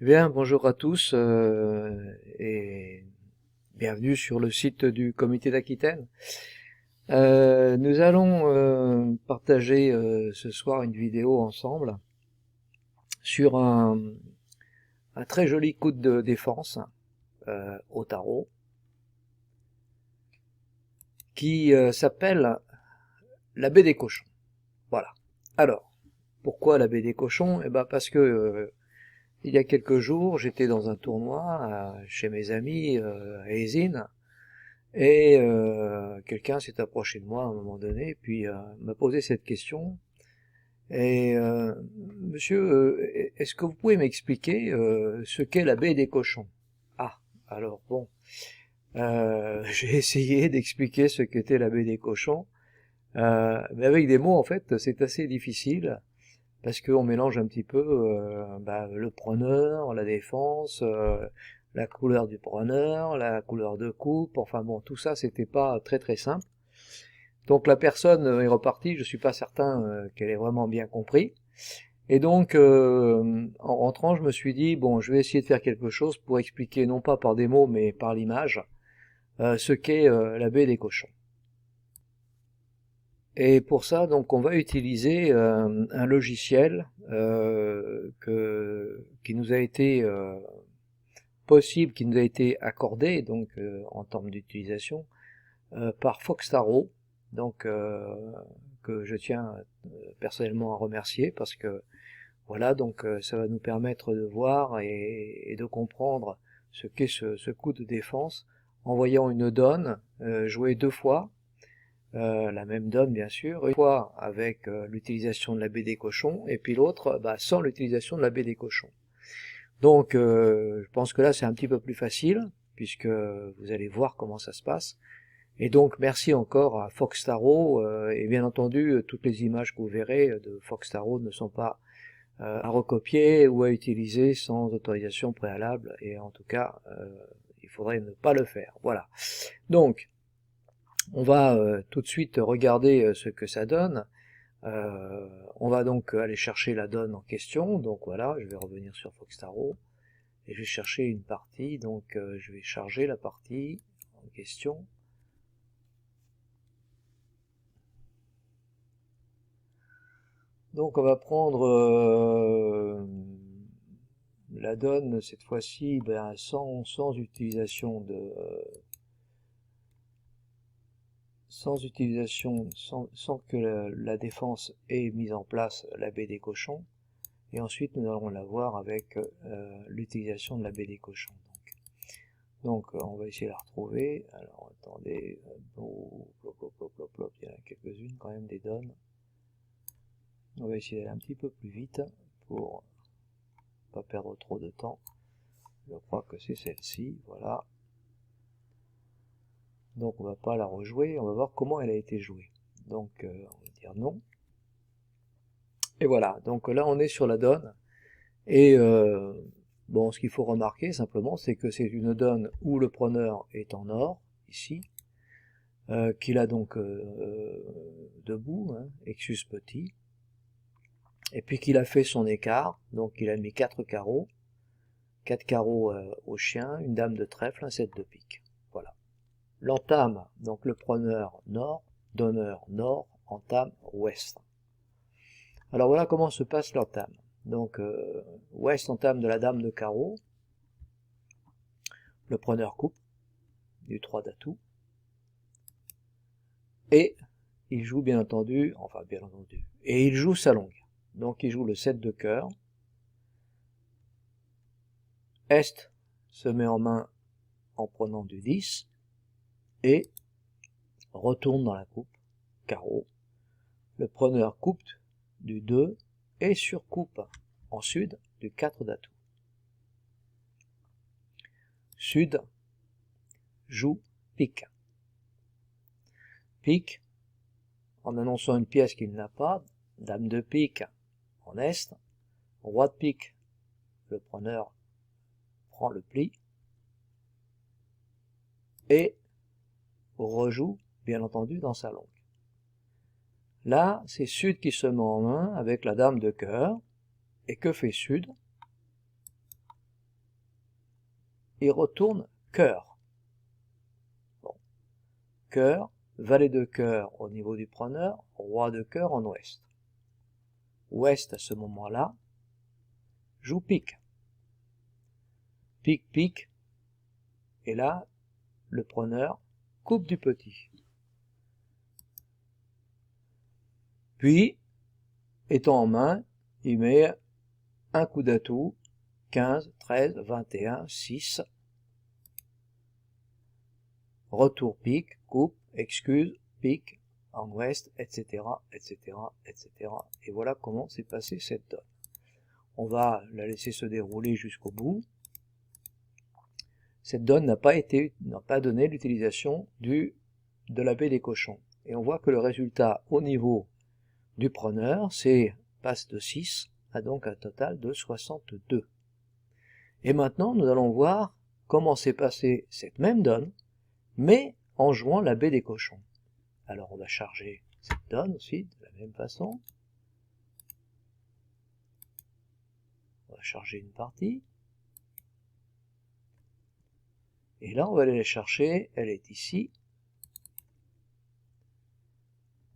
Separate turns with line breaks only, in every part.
Bien, bonjour à tous et bienvenue sur le site du Comité d'Aquitaine. Nous allons partager ce soir une vidéo ensemble sur un très joli coup de défense au tarot qui s'appelle la baie des cochons. Voilà. Alors, pourquoi la baie des cochons? Eh ben parce que il y a quelques jours, j'étais dans un tournoi chez mes amis à Eysines. Et quelqu'un s'est approché de moi à un moment donné, puis m'a posé cette question. Et monsieur, est-ce que vous pouvez m'expliquer ce qu'est la baie des cochons? Ah, alors bon, j'ai essayé d'expliquer ce qu'était la baie des cochons, mais avec des mots en fait, c'est assez difficile parce qu'on mélange un petit peu le preneur, la défense, la couleur du preneur, la couleur de coupe, enfin bon, tout ça c'était pas très très simple. Donc la personne est repartie, je suis pas certain qu'elle ait vraiment bien compris. Et donc en rentrant, je me suis dit bon, je vais essayer de faire quelque chose pour expliquer non pas par des mots mais par l'image ce qu'est la baie des cochons. Et pour ça, donc, on va utiliser un logiciel qui nous a été possible, qui nous a été accordé, donc en termes d'utilisation, par Fox Tarot, donc que je tiens personnellement à remercier parce que voilà, donc ça va nous permettre de voir et de comprendre ce qu'est ce coup de défense en voyant une donne jouer deux fois. La même donne bien sûr, une fois avec l'utilisation de la baie des cochons, et puis l'autre sans l'utilisation de la baie des cochons. Donc je pense que là c'est un petit peu plus facile, puisque vous allez voir comment ça se passe. Et donc merci encore à Fox Tarot, et bien entendu toutes les images que vous verrez de Fox Tarot ne sont pas à recopier ou à utiliser sans autorisation préalable, et en tout cas il faudrait ne pas le faire. Voilà. Donc on va tout de suite regarder ce que ça donne. On va donc aller chercher la donne en question. Donc voilà, je vais revenir sur Fox Tarot et je vais chercher une partie. Donc je vais charger la partie en question. Donc on va prendre la donne cette fois-ci sans utilisation de sans que la défense ait mis en place la baie des cochons. Et ensuite, nous allons la voir avec l'utilisation de la baie des cochons. Donc on va essayer de la retrouver. Alors, attendez. Il y en a quelques-unes quand même, des donnes. On va essayer d'aller un petit peu plus vite pour pas perdre trop de temps. Je crois que c'est celle-ci. Voilà. Donc on va pas la rejouer. On va voir comment elle a été jouée. Donc on va dire non. Et voilà. Donc là, on est sur la donne. Et bon, ce qu'il faut remarquer simplement, c'est que c'est une donne où le preneur est en or, ici, qu'il a donc debout, hein, Exus petit, et puis qu'il a fait son écart, donc il a mis 4 carreaux au chien, une dame de trèfle, un 7 de pique. Voilà. L'entame, donc le preneur nord, donneur nord, entame ouest. Alors voilà comment se passe l'entame. Donc ouest entame de la dame de carreau, le preneur coupe, du 3 d'atout, et il joue bien entendu, et il joue sa longue. Donc il joue le 7 de cœur, Est se met en main en prenant du 10, et retourne dans la coupe, carreau, le preneur coupe du 2, et surcoupe en sud du 4 d'atout. Sud joue pique. Pique, en annonçant une pièce qu'il n'a pas, dame de pique en est, roi de pique, le preneur prend le pli, et rejoue, bien entendu, dans sa longue. Là, c'est Sud qui se met en main avec la dame de cœur, et que fait Sud? il retourne cœur. Bon. Cœur, valet de cœur au niveau du preneur, roi de cœur en ouest. Ouest à ce moment-là joue pique. Pique, pique. Et là, le preneur coupe du petit. Puis, étant en main, il met un coup d'atout, 15, 13, 21, 6. Retour pique, coupe, excuse, pique, en ouest, etc., etc., etc. Et voilà comment s'est passée cette donne. On va la laisser se dérouler jusqu'au bout. Cette donne n'a pas donné l'utilisation de la baie des cochons. Et on voit que le résultat au niveau du preneur, c'est passe de 6 à donc un total de 62. Et maintenant, nous allons voir comment s'est passée cette même donne, mais en jouant la baie des cochons. Alors on va charger cette donne aussi de la même façon. On va charger une partie. Et là, on va aller la chercher, elle est ici.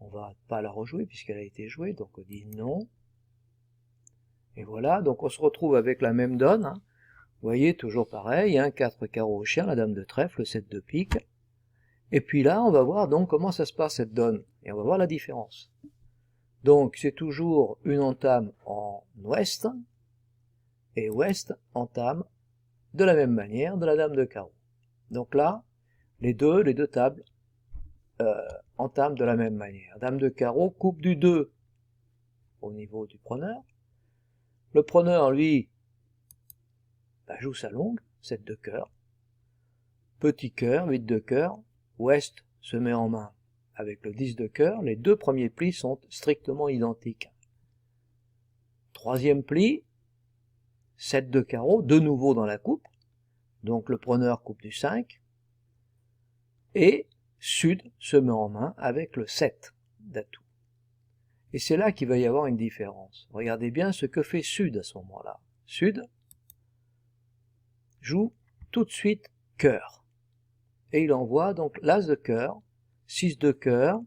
On va pas la rejouer puisqu'elle a été jouée, donc on dit non. Et voilà, donc on se retrouve avec la même donne. Hein. Vous voyez, toujours pareil, 4 carreaux au chien, la dame de trèfle, le 7 de pique. Et puis là, on va voir donc comment ça se passe cette donne. Et on va voir la différence. Donc c'est toujours une entame en ouest, et ouest entame de la même manière de la dame de carreau. Donc là, les deux tables entament de la même manière. Dame de carreau coupe du 2 au niveau du preneur. Le preneur, lui, joue sa longue, 7 de cœur. Petit cœur, 8 de cœur. Ouest se met en main avec le 10 de cœur. Les deux premiers plis sont strictement identiques. Troisième pli, 7 de carreau, de nouveau dans la coupe. Donc le preneur coupe du 5. Et Sud se met en main avec le 7 d'atout. Et c'est là qu'il va y avoir une différence. Regardez bien ce que fait Sud à ce moment-là. Sud joue tout de suite cœur. Et il envoie donc l'as de cœur, 6 de cœur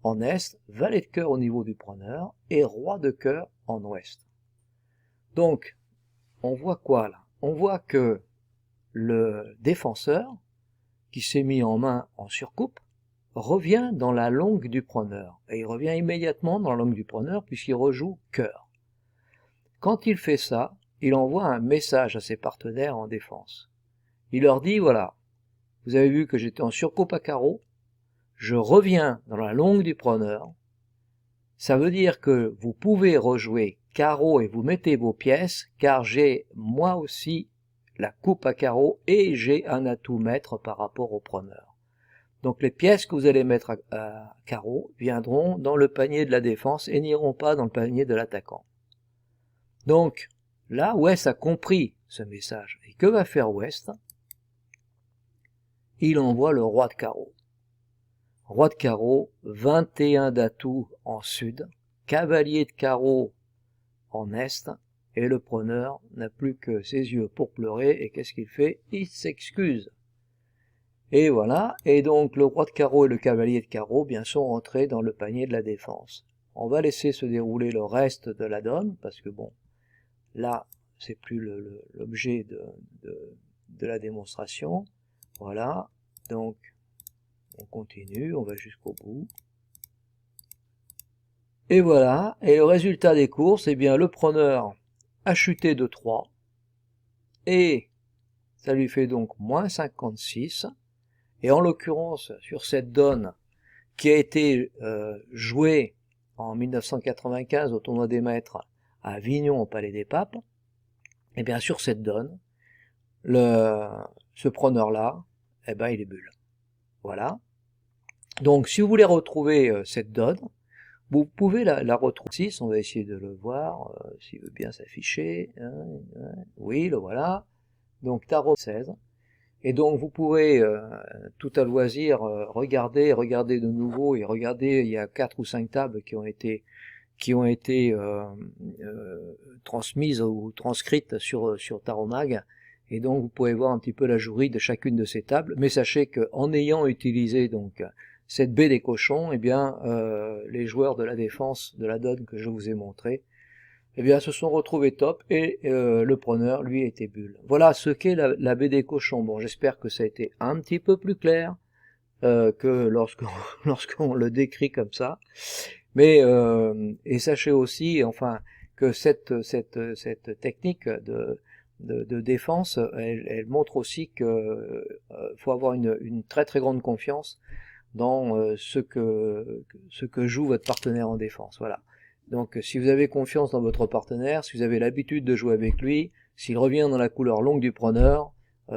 en est, valet de cœur au niveau du preneur et roi de cœur en ouest. Donc, on voit quoi là? On voit que le défenseur, qui s'est mis en main en surcoupe, revient dans la longue du preneur. Et il revient immédiatement dans la longue du preneur puisqu'il rejoue cœur. Quand il fait ça, il envoie un message à ses partenaires en défense. Il leur dit, voilà, vous avez vu que j'étais en surcoupe à carreau, je reviens dans la longue du preneur, ça veut dire que vous pouvez rejouer carreau et vous mettez vos pièces, car j'ai moi aussi la coupe à carreau et j'ai un atout maître par rapport au preneur. Donc les pièces que vous allez mettre à carreau viendront dans le panier de la défense et n'iront pas dans le panier de l'attaquant. Donc là, Ouest a compris ce message. Et que va faire Ouest? Il envoie le roi de carreau. Roi de carreau, 21 d'atouts en sud, cavalier de carreau en est, et le preneur n'a plus que ses yeux pour pleurer, et qu'est-ce qu'il fait? Il s'excuse. Et voilà, et donc le roi de carreau et le cavalier de carreau bien sont rentrés dans le panier de la défense. On va laisser se dérouler le reste de la donne, parce que bon, là, c'est plus l'objet de la démonstration. Voilà, donc on continue, on va jusqu'au bout. Et voilà, et le résultat des courses, eh bien le preneur a chuté de 3, et ça lui fait donc moins 56, et en l'occurrence, sur cette donne qui a été jouée en 1995 au tournoi des maîtres à Avignon au Palais des Papes, et bien sur cette donne, ce preneur-là, eh ben il est bulle. Voilà. Donc si vous voulez retrouver cette donne, vous pouvez la retrouver ici, on va essayer de le voir, s'il veut bien s'afficher. Oui, le voilà. Donc tarot 16. Et donc vous pourrez tout à loisir regarder de nouveau et regarder, il y a 4 ou 5 tables qui ont été transmises ou transcrites sur Tarot Mag, Et donc vous pouvez voir un petit peu la jouerie de chacune de ces tables, mais sachez qu'en ayant utilisé donc cette baie des cochons, eh bien les joueurs de la défense de la donne que je vous ai montré, eh bien se sont retrouvés top, et le preneur lui était bulle. Voilà ce qu'est la baie des cochons. Bon, j'espère que ça a été un petit peu plus clair que lorsqu'on le décrit comme ça. Mais et sachez aussi, enfin, que cette technique de défense, elle montre aussi que faut avoir une très très grande confiance dans ce que joue votre partenaire en défense. Voilà. Donc si vous avez confiance dans votre partenaire, si vous avez l'habitude de jouer avec lui, s'il revient dans la couleur longue du preneur,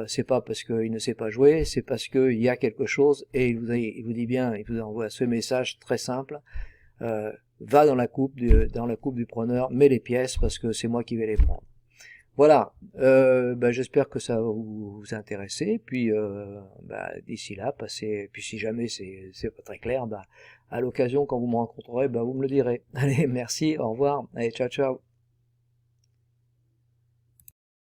c'est pas parce qu'il ne sait pas jouer, c'est parce qu'il y a quelque chose, et il vous dit bien, il vous envoie ce message très simple, va dans la coupe du preneur, mets les pièces parce que c'est moi qui vais les prendre. Voilà, j'espère que ça va vous intéresser, puis d'ici là, passez, puis si jamais c'est pas très clair, à l'occasion quand vous me rencontrerez, vous me le direz. Allez, merci, au revoir, allez, ciao ciao.